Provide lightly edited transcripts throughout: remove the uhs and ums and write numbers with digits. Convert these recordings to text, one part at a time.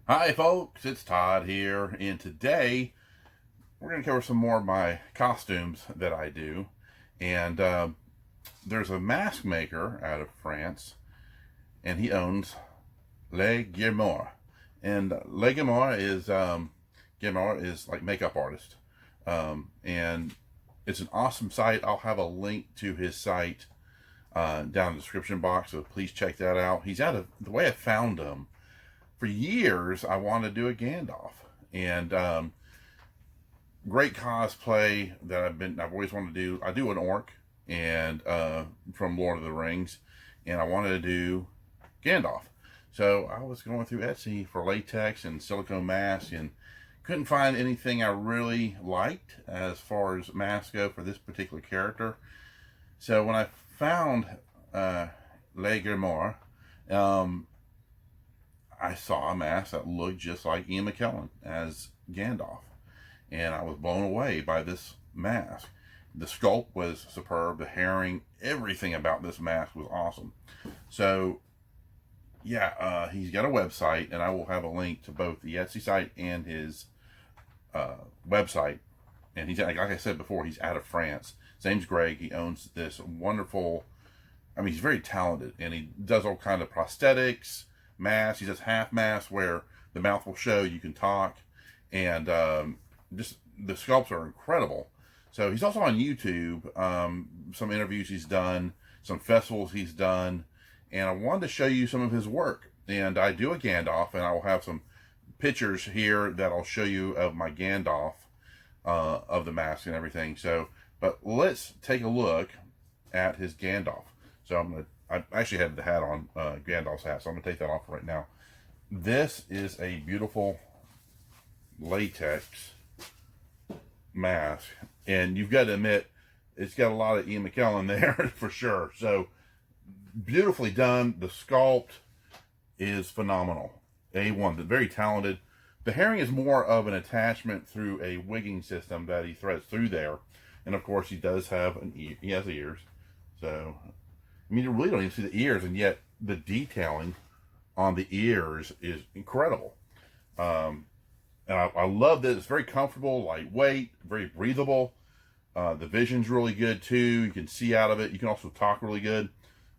Hi folks, it's Todd here, and today we're going to cover some more of my costumes that I do. And there's a mask maker out of France, and he owns Le Grimeur. And Le Grimeur is like makeup artist. And it's an awesome site. I'll have a link to his site down in the description box, so please check that out. He's out of the way I found him. For years, I wanted to do a Gandalf, and great cosplay that I've always wanted to do. I do an orc, and from Lord of the Rings, and I wanted to do Gandalf. So I was going through Etsy for latex and silicone masks, and couldn't find anything I really liked as far as masks go for this particular character. So when I found Le Grimeur, um, I saw a mask that looked just like Ian McKellen as Gandalf, and I was blown away by this mask. The sculpt was superb, the herring, everything about this mask was awesome. So, yeah, he's got a website, and I will have a link to both the Etsy site and his website. And he's, like I said before, he's out of France. His name's Greg. He owns this wonderful, I mean, he's very talented, and he does all kind of prosthetics, masks. He does half masks where the mouth will show, you can talk, and just the sculpts are incredible. So he's also on YouTube. Some interviews he's done, some festivals he's done, and I wanted to show you some of his work. And I do a Gandalf, and I will have some pictures here that I'll show you of my Gandalf, of the mask and everything. So, but let's take a look at his Gandalf. So I actually had the hat on, Gandalf's hat, so I'm gonna take that off right now. This is a beautiful latex mask, and you've got to admit it's got a lot of Ian McKellen there for sure. So beautifully done. The sculpt is phenomenal. A1, very talented. The herring is more of an attachment through a wigging system that he threads through there, and of course he does have an ear. He has ears, so I mean, you really don't even see the ears, and yet the detailing on the ears is incredible. And I love that it's very comfortable, lightweight, very breathable. The vision's really good too. You can see out of it. You can also talk really good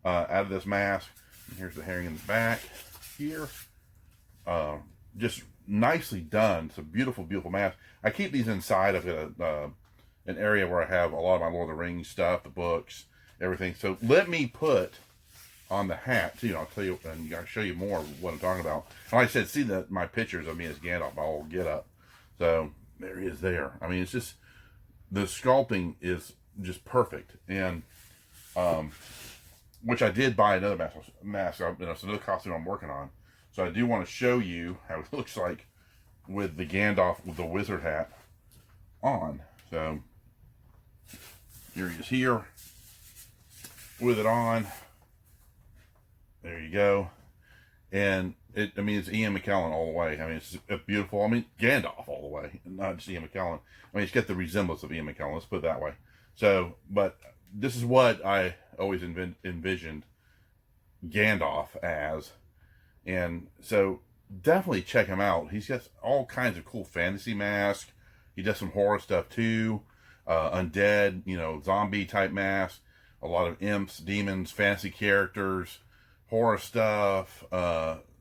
out of this mask. And here's the herring in the back here. Just nicely done. It's a beautiful, beautiful mask. I keep these inside. I've got an area where I have a lot of my Lord of the Rings stuff, the books, everything. So let me put on the hat too. I'll tell you, and I'll show you more of what I'm talking about. And like I said, see my pictures of me as Gandalf, my old get up. So there he is there. I mean, it's just, the sculpting is just perfect. And which I did buy another mask. It's another costume I'm working on. So I do want to show you how it looks like with the Gandalf with the wizard hat on. So here he is here with it on. There you go. And I mean, it's Ian McKellen all the way. I mean, it's beautiful. I mean, Gandalf all the way, not just Ian McKellen. I mean, it's got the resemblance of Ian McKellen. Let's put it that way. So, but this is what I always envisioned Gandalf as. And so definitely check him out. He's got all kinds of cool fantasy masks. He does some horror stuff too. Undead, zombie type masks. A lot of imps, demons, fantasy characters, horror stuff.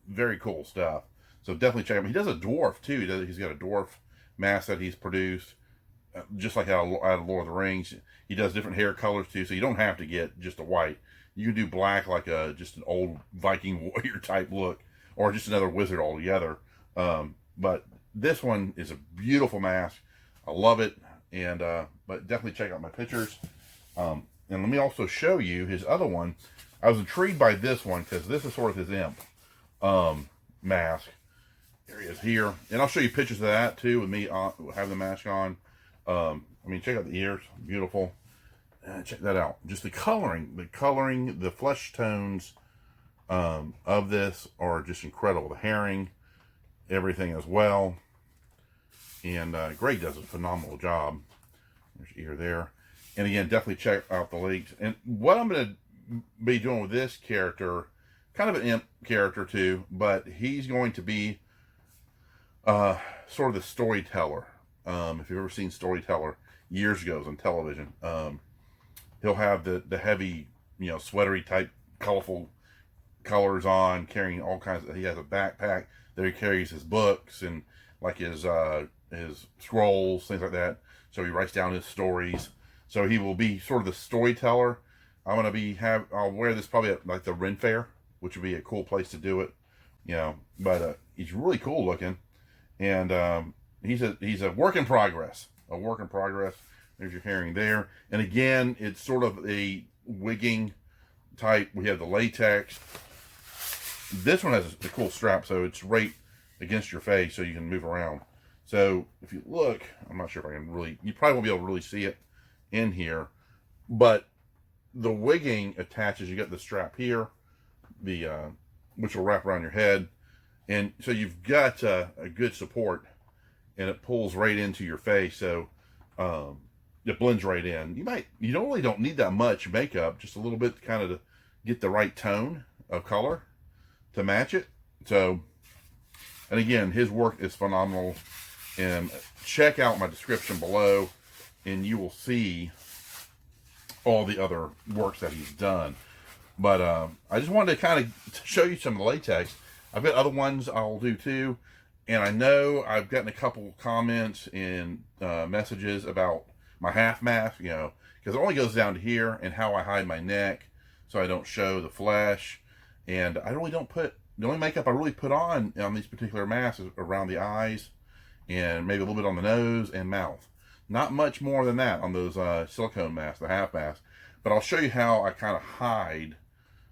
Very cool stuff. So definitely check him. He does a dwarf too. He's got a dwarf mask that he's produced, just like out of Lord of the Rings. He does different hair colors too, so you don't have to get just a white. You can do black like just an old Viking warrior type look, or just another wizard altogether. But this one is a beautiful mask. I love it, and but definitely check out my pictures. And let me also show you his other one. I was intrigued by this one because this is sort of his imp mask. There he is here, and I'll show you pictures of that too with me having the mask on. I mean, check out the ears, beautiful. Check that out. Just the coloring, the flesh tones of this are just incredible. The herring, everything as well. And Greg does a phenomenal job. There's ear there. And again, definitely check out the links. And what I'm going to be doing with this character, kind of an imp character too, but he's going to be sort of the storyteller. If you've ever seen Storyteller years ago on television, he'll have the heavy, sweatery type, colorful colors on, carrying all kinds of. He has a backpack that he carries his books and like his scrolls, things like that. So he writes down his stories. So he will be sort of the storyteller. I'll wear this probably at like the Ren Fair, which would be a cool place to do it. But he's really cool looking, and he's a work in progress. A work in progress. There's your herring there, and again, it's sort of a wigging type. We have the latex. This one has a cool strap, so it's right against your face, so you can move around. So if you look, I'm not sure if I can really. You probably won't be able to really see it in here, but the wigging attaches. You got the strap here, which will wrap around your head, and so you've got a good support, and it pulls right into your face, so it blends right in. You don't need that much makeup, just a little bit to kind of get the right tone of color to match it. So, and again, his work is phenomenal, and check out my description below, and you will see all the other works that he's done. But I just wanted to kind of show you some of the latex. I've got other ones I'll do too. And I know I've gotten a couple comments and messages about my half mask, because it only goes down to here, and how I hide my neck so I don't show the flesh. And I really don't put, the only makeup I really put on these particular masks is around the eyes and maybe a little bit on the nose and mouth. Not much more than that on those silicone masks, the half masks. But I'll show you how I kind of hide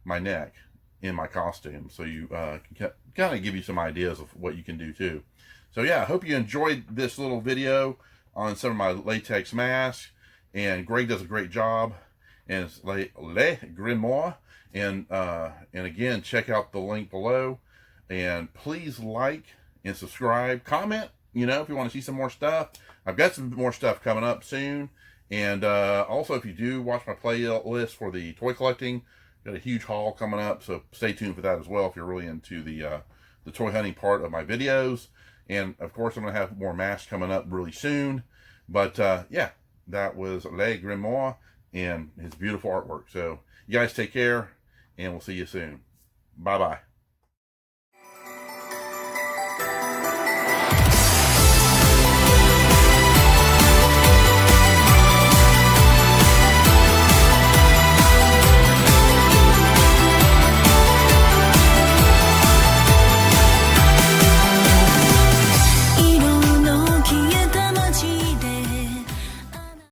my neck in my costume, so you can kind of give you some ideas of what you can do too. So yeah, I hope you enjoyed this little video on some of my latex masks, and Greg does a great job, and it's Le Grimeur, and again, check out the link below, and please like and subscribe, comment, if you want to see some more stuff. I've got some more stuff coming up soon, and also if you do watch my playlist for the toy collecting, got a huge haul coming up, so stay tuned for that as well if you're really into the toy hunting part of my videos. And of course, I'm going to have more masks coming up really soon. But yeah, that was Le Grimeur and his beautiful artwork. So you guys take care, and we'll see you soon. Bye-bye.